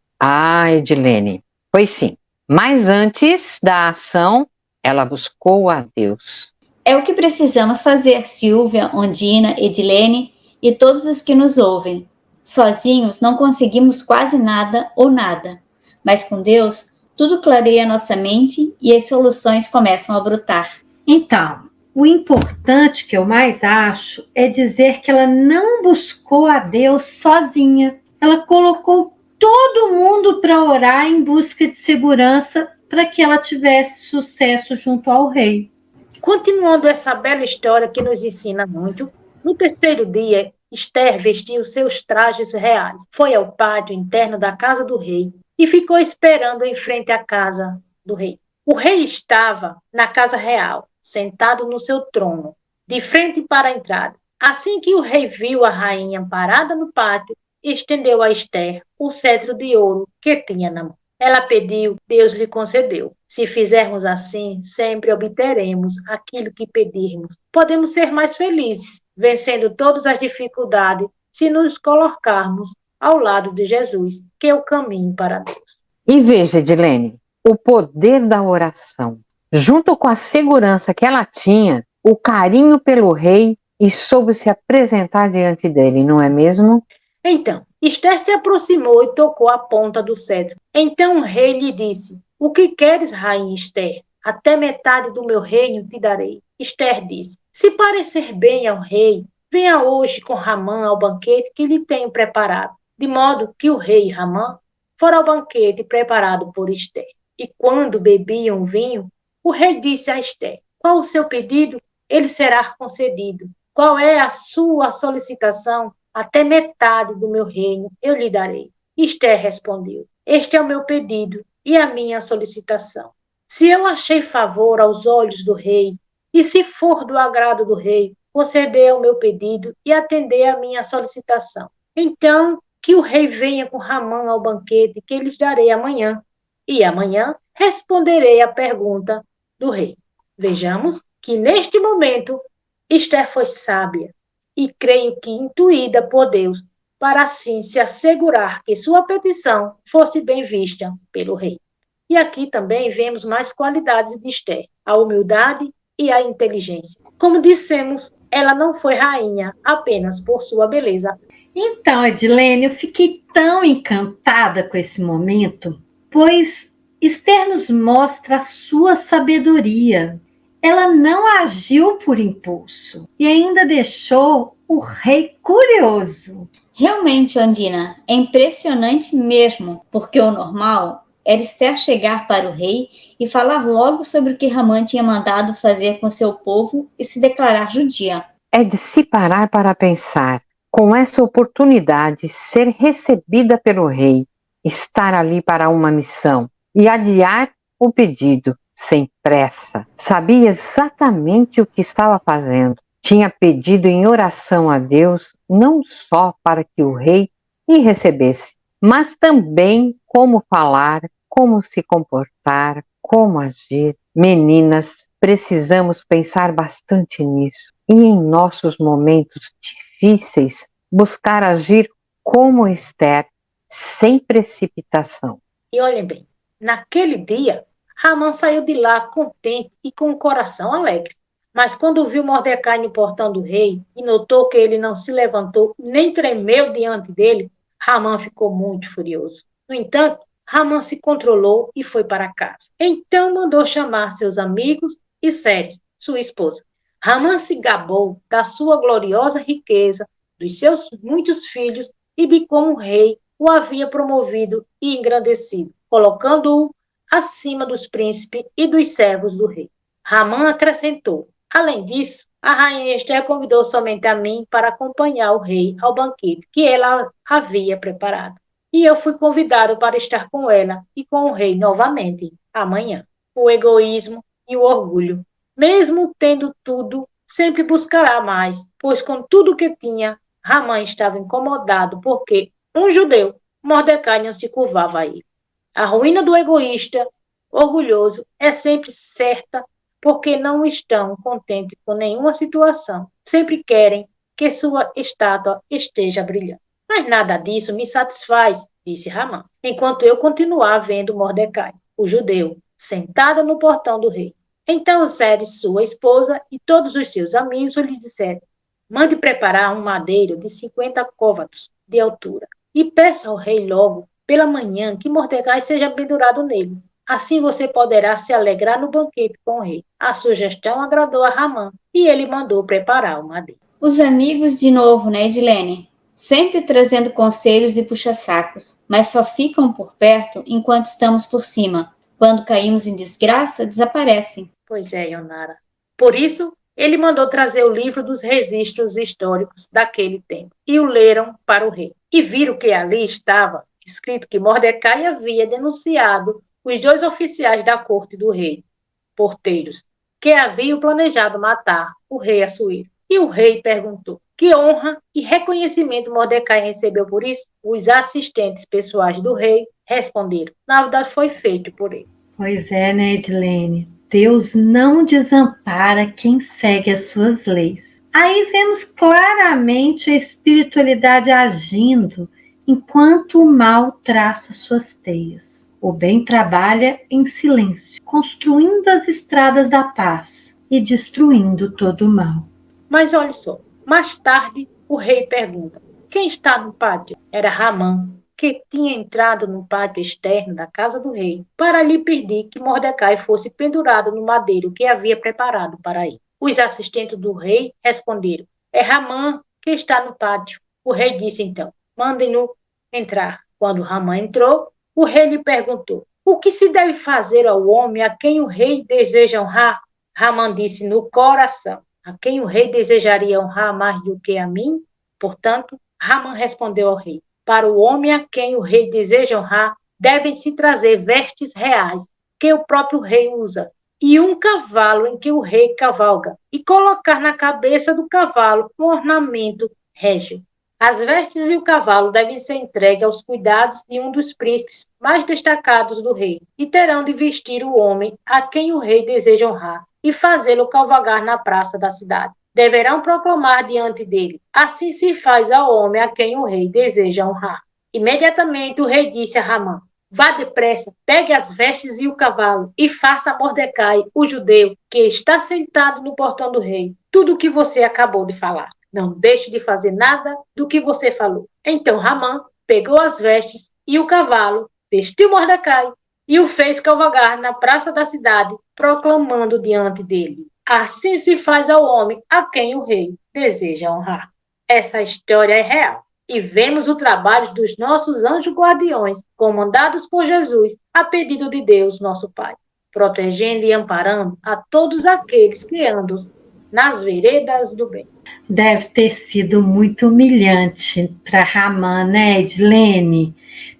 Edilene, pois sim. Mas antes da ação, ela buscou a Deus. É o que precisamos fazer, Silvia, Ondina, Edilene e todos os que nos ouvem. Sozinhos não conseguimos quase nada ou nada, mas com Deus tudo clareia nossa mente e as soluções começam a brotar. Então, o importante que eu mais acho é dizer que ela não buscou a Deus sozinha. Ela colocou todo mundo para orar em busca de segurança para que ela tivesse sucesso junto ao rei. Continuando essa bela história que nos ensina muito, no 3º dia, Esther vestiu seus trajes reais, foi ao pátio interno da casa do rei e ficou esperando em frente à casa do rei. O rei estava na casa real, sentado no seu trono, de frente para a entrada. Assim que o rei viu a rainha parada no pátio, estendeu a Esther o cetro de ouro que tinha na mão. Ela pediu, Deus lhe concedeu. Se fizermos assim, sempre obteremos aquilo que pedirmos. Podemos ser mais felizes, vencendo todas as dificuldades, se nos colocarmos ao lado de Jesus, que é o caminho para Deus. E veja, Edilene, o poder da oração, junto com a segurança que ela tinha, o carinho pelo rei e soube se apresentar diante dele, não é mesmo? Então, Esther se aproximou e tocou a ponta do cetro. Então o rei lhe disse: o que queres, rainha Esther? Até metade do meu reino te darei. Esther disse: se parecer bem ao rei, venha hoje com Ramã ao banquete que lhe tenho preparado. De modo que o rei Ramã foram ao banquete preparado por Ester. E quando bebiam vinho, o rei disse a Ester: qual o seu pedido? Ele será concedido. Qual é a sua solicitação? Até metade do meu reino eu lhe darei. Ester respondeu: este é o meu pedido e a minha solicitação. Se eu achei favor aos olhos do rei, e se for do agrado do rei, conceder o meu pedido e atender a minha solicitação. Então, que o rei venha com Ramã ao banquete que lhes darei amanhã. E amanhã responderei à pergunta do rei. Vejamos que neste momento Ester foi sábia e creio que intuída por Deus para assim se assegurar que sua petição fosse bem vista pelo rei. E aqui também vemos mais qualidades de Ester, a humildade e a inteligência. Como dissemos, ela não foi rainha apenas por sua beleza. Então, Edilene, eu fiquei tão encantada com esse momento, pois Ester nos mostra a sua sabedoria. Ela não agiu por impulso e ainda deixou o rei curioso. Realmente, Ondina, é impressionante mesmo, porque o normal era Ester chegar para o rei e falar logo sobre o que Ramã tinha mandado fazer com seu povo e se declarar judia. É de se parar para pensar, com essa oportunidade, ser recebida pelo rei, estar ali para uma missão e adiar o pedido sem pressa. Sabia exatamente o que estava fazendo. Tinha pedido em oração a Deus não só para que o rei lhe recebesse, mas também como falar, como se comportar, como agir. Meninas, precisamos pensar bastante nisso e em nossos momentos difíceis buscar agir como Ester, sem precipitação. E olhem bem, naquele dia, Ramã saiu de lá contente e com o coração alegre. Mas quando viu Mordecai no portão do rei e notou que ele não se levantou nem tremeu diante dele, Ramã ficou muito furioso. No entanto, Ramã se controlou e foi para casa. Então mandou chamar seus amigos e Ceres, sua esposa. Ramã se gabou da sua gloriosa riqueza, dos seus muitos filhos e de como o rei o havia promovido e engrandecido, colocando-o acima dos príncipes e dos servos do rei. Ramã acrescentou: além disso, a rainha Ester convidou somente a mim para acompanhar o rei ao banquete que ela havia preparado. E eu fui convidado para estar com ela e com o rei novamente, amanhã. O egoísmo e o orgulho, mesmo tendo tudo, sempre buscará mais, pois com tudo que tinha, Ramã estava incomodado porque um judeu, Mordecai, não se curvava a ele. A ruína do egoísta, orgulhoso, é sempre certa porque não estão contentes com nenhuma situação. Sempre querem que sua estátua esteja brilhando. Mas nada disso me satisfaz, disse Ramã, enquanto eu continuar vendo Mordecai, o judeu, sentado no portão do rei. Então Zeres, sua esposa, e todos os seus amigos lhe disseram: mande preparar um madeiro de 50 côvados de altura e peça ao rei logo, pela manhã, que Mordecai seja pendurado nele. Assim você poderá se alegrar no banquete com o rei. A sugestão agradou a Ramã e ele mandou preparar o madeiro. Os amigos de novo, né, Edilene? Sempre trazendo conselhos e puxa-sacos, mas só ficam por perto enquanto estamos por cima. Quando caímos em desgraça, desaparecem. Pois é, Ionara. Por isso, ele mandou trazer o livro dos registros históricos daquele tempo e o leram para o rei. E viram que ali estava escrito que Mordecai havia denunciado os 2 oficiais da corte do rei, porteiros, que haviam planejado matar o rei Assuero. E o rei perguntou: que honra e reconhecimento Mordecai recebeu por isso? Os assistentes pessoais do rei responderam: na verdade foi feito por ele. Pois é, né, Edilene? Deus não desampara quem segue as suas leis. Aí vemos claramente a espiritualidade agindo enquanto o mal traça suas teias. O bem trabalha em silêncio, construindo as estradas da paz e destruindo todo o mal. Mas olhe só, mais tarde o rei pergunta: quem está no pátio? Era Ramã, que tinha entrado no pátio externo da casa do rei para lhe pedir que Mordecai fosse pendurado no madeiro que havia preparado para ele. Os assistentes do rei responderam: é Ramã que está no pátio. O rei disse então: mandem-no entrar. Quando Ramã entrou, o rei lhe perguntou: o que se deve fazer ao homem a quem o rei deseja honrar? Ramã disse no coração: a quem o rei desejaria honrar mais do que a mim? Portanto, Ramã respondeu ao rei: para o homem a quem o rei deseja honrar, devem-se trazer vestes reais que o próprio rei usa, e um cavalo em que o rei cavalga, e colocar na cabeça do cavalo um ornamento régio. As vestes e o cavalo devem ser entregues aos cuidados de um dos príncipes mais destacados do rei, e terão de vestir o homem a quem o rei deseja honrar, e fazê-lo cavalgar na praça da cidade. Deverão proclamar diante dele: assim se faz ao homem a quem o rei deseja honrar. Imediatamente o rei disse a Ramã: vá depressa, pegue as vestes e o cavalo, e faça a Mordecai, o judeu, que está sentado no portão do rei, tudo o que você acabou de falar. Não deixe de fazer nada do que você falou. Então Ramã pegou as vestes e o cavalo, vestiu Mordecai e o fez cavalgar na praça da cidade, proclamando diante dele: assim se faz ao homem a quem o rei deseja honrar. Essa história é real. E vemos o trabalho dos nossos anjos guardiões, comandados por Jesus, a pedido de Deus, nosso Pai, protegendo e amparando a todos aqueles que andam nas veredas do bem. Deve ter sido muito humilhante para Ramã, né, Edilene?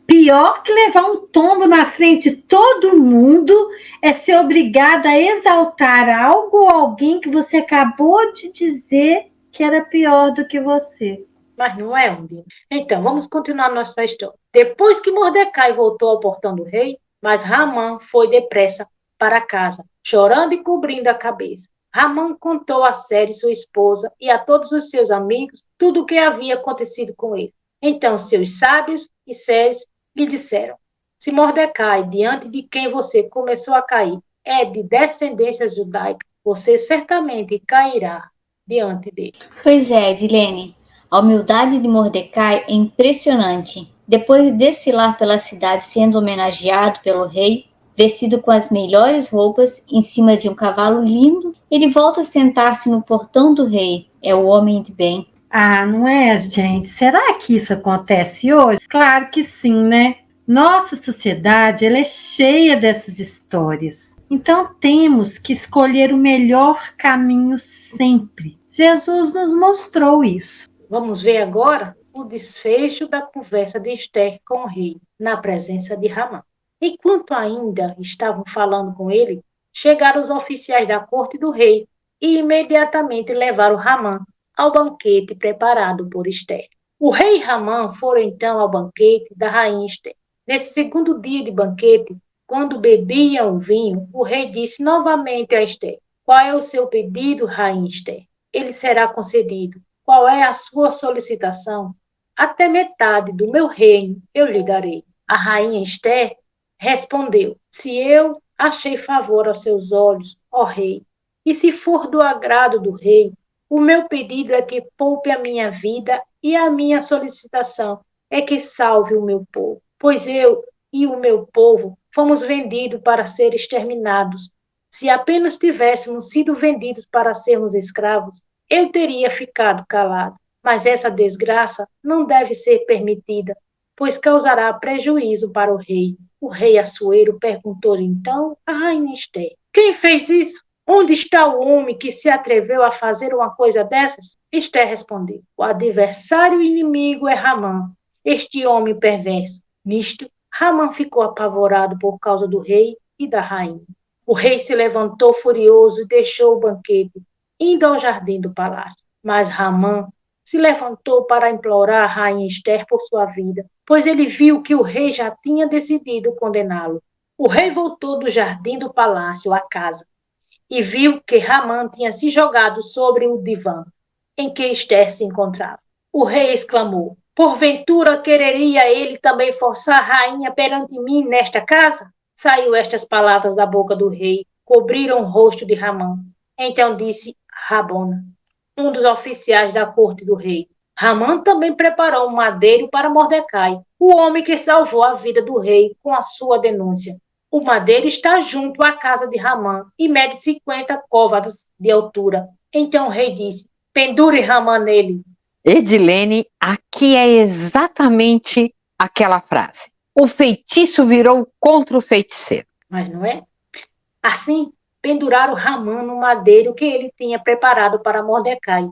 Pior que levar um tombo na frente de todo mundo é ser obrigada a exaltar algo ou alguém que você acabou de dizer que era pior do que você. Mas não é, Undina. Então, vamos continuar nossa história. Depois que Mordecai voltou ao portão do rei, mas Ramã foi depressa para casa, chorando e cobrindo a cabeça. Ramã contou a Sere, sua esposa, e a todos os seus amigos tudo o que havia acontecido com ele. Então seus sábios e Seres lhe disseram: se Mordecai, diante de quem você começou a cair, é de descendência judaica, você certamente cairá diante dele. Pois é, Edilene. A humildade de Mordecai é impressionante. Depois de desfilar pela cidade sendo homenageado pelo rei, vestido com as melhores roupas, em cima de um cavalo lindo, ele volta a sentar-se no portão do rei. É o homem de bem. Ah, não é, gente? Será que isso acontece hoje? Claro que sim, né? Nossa sociedade, ela é cheia dessas histórias. Então temos que escolher o melhor caminho sempre. Jesus nos mostrou isso. Vamos ver agora o desfecho da conversa de Esther com o rei, na presença de Ramã. Enquanto ainda estavam falando com ele, chegaram os oficiais da corte do rei e imediatamente levaram Ramã ao banquete preparado por Esther. O rei e Ramã foram então ao banquete da rainha Esther. Nesse segundo dia de banquete, quando bebiam o vinho, o rei disse novamente a Esther: qual é o seu pedido, rainha Esther? Ele será concedido. Qual é a sua solicitação? Até metade do meu reino eu lhe darei. A rainha Esther respondeu: se eu achei favor aos seus olhos, ó rei, e se for do agrado do rei, o meu pedido é que poupe a minha vida e a minha solicitação é que salve o meu povo. Pois eu e o meu povo fomos vendidos para ser exterminados. Se apenas tivéssemos sido vendidos para sermos escravos, eu teria ficado calado. Mas essa desgraça não deve ser permitida, pois causará prejuízo para o rei. O rei Assuero perguntou então a rainha Esther: quem fez isso? Onde está o homem que se atreveu a fazer uma coisa dessas? Esther respondeu: o adversário inimigo é Ramã, este homem perverso. Nisto, Ramã ficou apavorado por causa do rei e da rainha. O rei se levantou furioso e deixou o banquete, indo ao jardim do palácio. Mas Ramã se levantou para implorar a rainha Esther por sua vida, pois ele viu que o rei já tinha decidido condená-lo. O rei voltou do jardim do palácio à casa e viu que Ramã tinha se jogado sobre o divã em que Esther se encontrava. O rei exclamou: porventura quereria ele também forçar a rainha perante mim nesta casa? Saiu estas palavras da boca do rei, cobriram o rosto de Ramã. Então disse Rabona, um dos oficiais da corte do rei: Ramã também preparou um madeiro para Mordecai, o homem que salvou a vida do rei com a sua denúncia. O madeiro está junto à casa de Ramã e mede 50 côvados de altura. Então o rei disse: pendure Ramã nele. Edilene, aqui é exatamente aquela frase. o feitiço virou contra o feiticeiro. Mas não é? Assim, penduraram Ramã no madeiro que ele tinha preparado para Mordecai,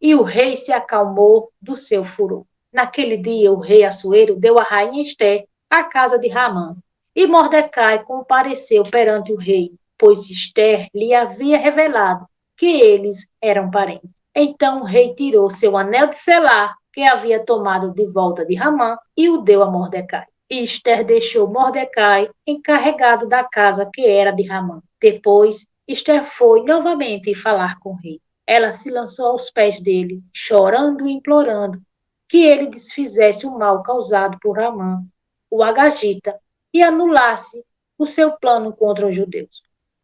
e o rei se acalmou do seu furor. Naquele dia, o rei Assuero deu a rainha Ester à casa de Ramã, e Mordecai compareceu perante o rei, pois Ester lhe havia revelado que eles eram parentes. Então o rei tirou seu anel de selar, que havia tomado de volta de Ramã, e o deu a Mordecai. E Ester deixou Mordecai encarregado da casa que era de Ramã. Depois, Ester foi novamente falar com o rei. Ela se lançou aos pés dele, chorando e implorando que ele desfizesse o mal causado por Ramã, o Agagita, e anulasse o seu plano contra os judeus.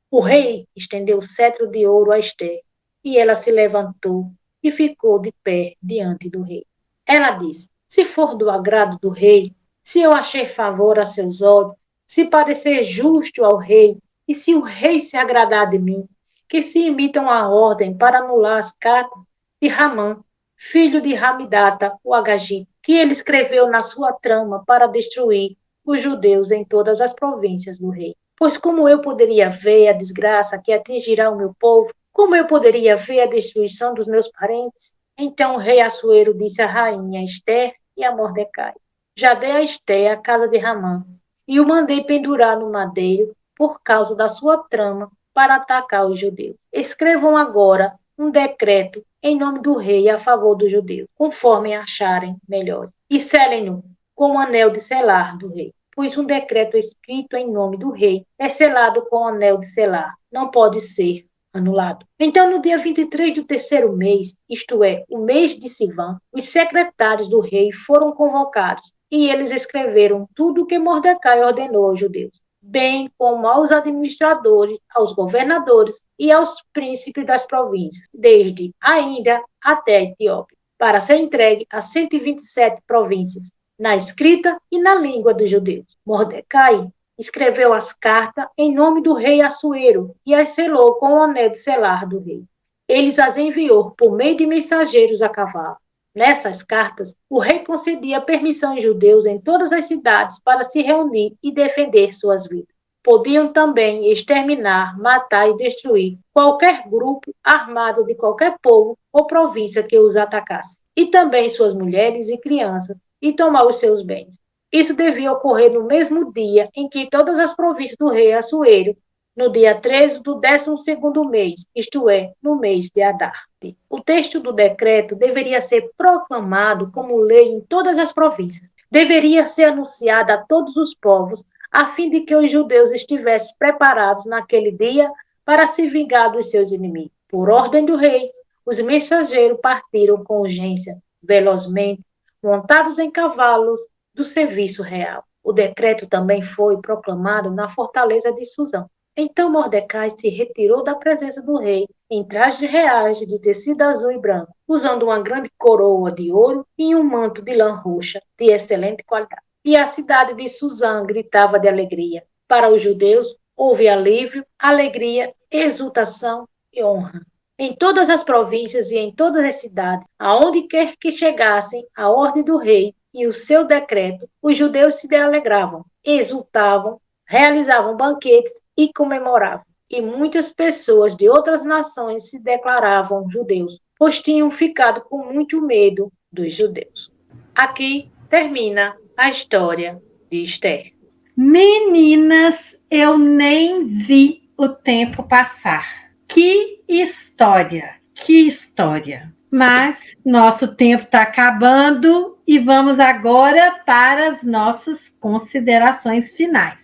O rei estendeu o cetro de ouro a Ester, e ela se levantou e ficou de pé diante do rei. Ela disse: se for do agrado do rei, se eu achei favor a seus olhos, se parecer justo ao rei, e se o rei se agradar de mim, que se imitam a ordem para anular as cartas de Ramã, filho de Ramidata, o Agagita, que ele escreveu na sua trama para destruir os judeus em todas as províncias do rei. Pois como eu poderia ver a desgraça que atingirá o meu povo? Como eu poderia ver a destruição dos meus parentes? Então o rei Assuero disse à rainha Ester e a Mordecai: já dei a Ester a casa de Ramã, e o mandei pendurar no madeiro por causa da sua trama para atacar os judeus. Escrevam agora um decreto em nome do rei a favor dos judeus, conforme acharem melhor, e selem-no com o anel de selar do rei. Pois um decreto escrito em nome do rei é selado com o anel de selar, não pode ser anulado. Então, no dia 23 do terceiro mês, isto é, o mês de Sivan, os secretários do rei foram convocados, e eles escreveram tudo o que Mordecai ordenou aos judeus, bem como aos administradores, aos governadores e aos príncipes das províncias, desde a Índia até a Etiópia, para ser entregue a 127 províncias, na escrita e na língua dos judeus. Mordecai escreveu as cartas em nome do rei Assuero e as selou com o anel de selar do rei. Ele as enviou por meio de mensageiros a cavalo. Nessas cartas, o rei concedia permissão aos judeus em todas as cidades para se reunir e defender suas vidas. Podiam também exterminar, matar e destruir qualquer grupo armado de qualquer povo ou província que os atacasse, e também suas mulheres e crianças, e tomar os seus bens. Isso devia ocorrer no mesmo dia em que todas as províncias do rei Assuero, no dia 13 do 12º mês, isto é, no mês de Adar. O texto do decreto deveria ser proclamado como lei em todas as províncias. Deveria ser anunciado a todos os povos, a fim de que os judeus estivessem preparados naquele dia para se vingar dos seus inimigos. Por ordem do rei, os mensageiros partiram com urgência, velozmente, montados em cavalos do serviço real. O decreto também foi proclamado na fortaleza de Suzã. Então Mordecai se retirou da presença do rei em trajes reais de tecido azul e branco, usando uma grande coroa de ouro e um manto de lã roxa de excelente qualidade. E a cidade de Suzã gritava de alegria. Para os judeus houve alívio, alegria, exultação e honra. Em todas as províncias e em todas as cidades, aonde quer que chegassem a ordem do rei e o seu decreto, os judeus se alegravam, exultavam, realizavam banquetes e comemoravam. E muitas pessoas de outras nações se declaravam judeus, pois tinham ficado com muito medo dos judeus. Aqui termina a história de Ester. Meninas, eu nem vi o tempo passar. Que história, que história. Mas nosso tempo está acabando e vamos agora para as nossas considerações finais.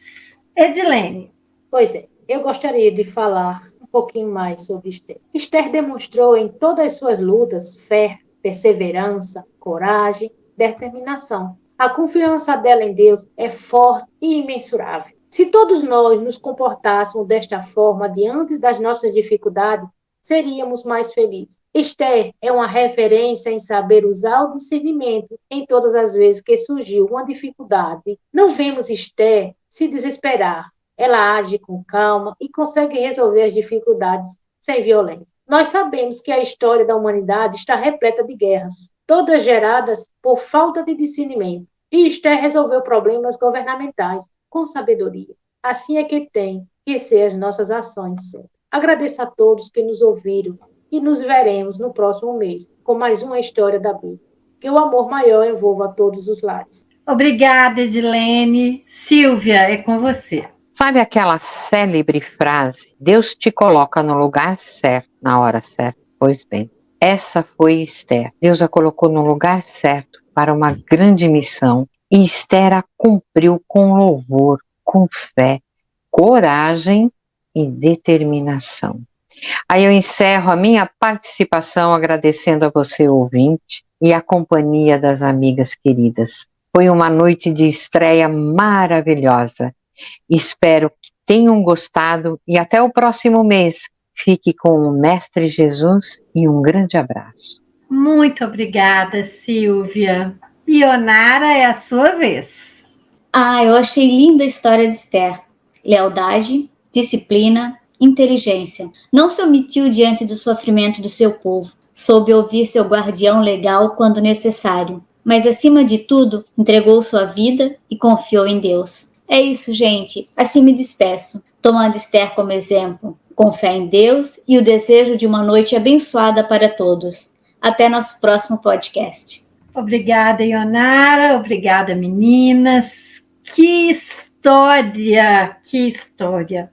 Edilene. Pois é, eu gostaria de falar um pouquinho mais sobre Ester. Ester demonstrou em todas as suas lutas fé, perseverança, coragem, determinação. A confiança dela em Deus é forte e imensurável. Se todos nós nos comportássemos desta forma diante das nossas dificuldades, seríamos mais felizes. Ester é uma referência em saber usar o discernimento em todas as vezes que surgiu uma dificuldade. Não vemos Ester se desesperar. Ela age com calma e consegue resolver as dificuldades sem violência. Nós sabemos que a história da humanidade está repleta de guerras, todas geradas por falta de discernimento. E Esther resolveu problemas governamentais com sabedoria. Assim é que tem que ser as nossas ações sempre. Agradeço a todos que nos ouviram e nos veremos no próximo mês com mais uma história da Bíblia. Que o amor maior envolva todos os lares. Obrigada, Edilene. Silvia, é com você. Sabe aquela célebre frase? Deus te coloca no lugar certo, na hora certa. Pois bem, essa foi Esther. Deus a colocou no lugar certo para uma grande missão. E Esther a cumpriu com louvor, com fé, coragem e determinação. Aí eu encerro a minha participação agradecendo a você, ouvinte, e a companhia das amigas queridas. Foi uma noite de estreia maravilhosa. Espero que tenham gostado e até o próximo mês. Fique com o Mestre Jesus e um grande abraço. Muito obrigada, Silvia. Ionara, é a sua vez. Eu achei linda a história de Esther. Lealdade, disciplina, inteligência. Não se omitiu diante do sofrimento do seu povo. Soube ouvir seu guardião legal quando necessário. Mas, acima de tudo, entregou sua vida e confiou em Deus. É isso, gente. Assim me despeço, tomando Esther como exemplo, com fé em Deus e o desejo de uma noite abençoada para todos. Até nosso próximo podcast. Obrigada, Ionara. Obrigada, meninas. Que história! Que história!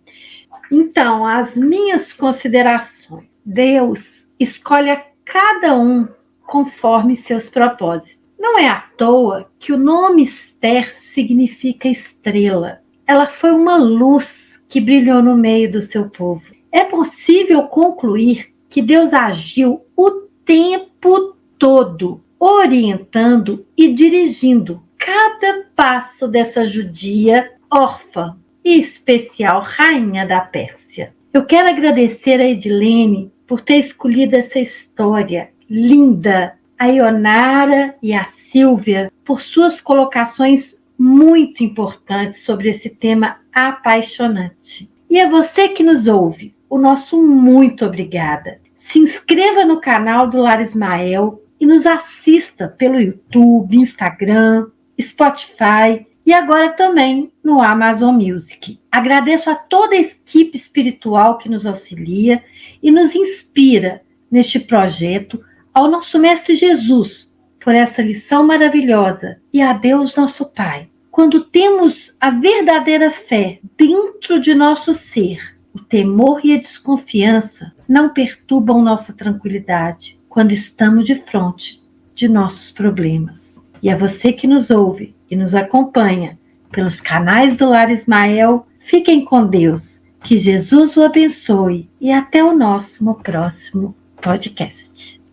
Então, as minhas considerações. Deus escolhe a cada um conforme seus propósitos. Não é à toa que o nome Esther significa estrela. Ela foi uma luz que brilhou no meio do seu povo. É possível concluir que Deus agiu o tempo todo, orientando e dirigindo cada passo dessa judia órfã e especial rainha da Pérsia. Eu quero agradecer a Edilene por ter escolhido essa história linda, a Ionara e a Silvia por suas colocações muito importantes sobre esse tema apaixonante. E a você que nos ouve, o nosso muito obrigada. Se inscreva no canal do Lar Ismael e nos assista pelo YouTube, Instagram, Spotify e agora também no Amazon Music. Agradeço a toda a equipe espiritual que nos auxilia e nos inspira neste projeto, ao nosso Mestre Jesus, por essa lição maravilhosa, e a Deus nosso Pai. Quando temos a verdadeira fé dentro de nosso ser, o temor e a desconfiança não perturbam nossa tranquilidade quando estamos de frente de nossos problemas. E a você que nos ouve e nos acompanha pelos canais do Lar Ismael, fiquem com Deus, que Jesus o abençoe e até o nosso próximo podcast.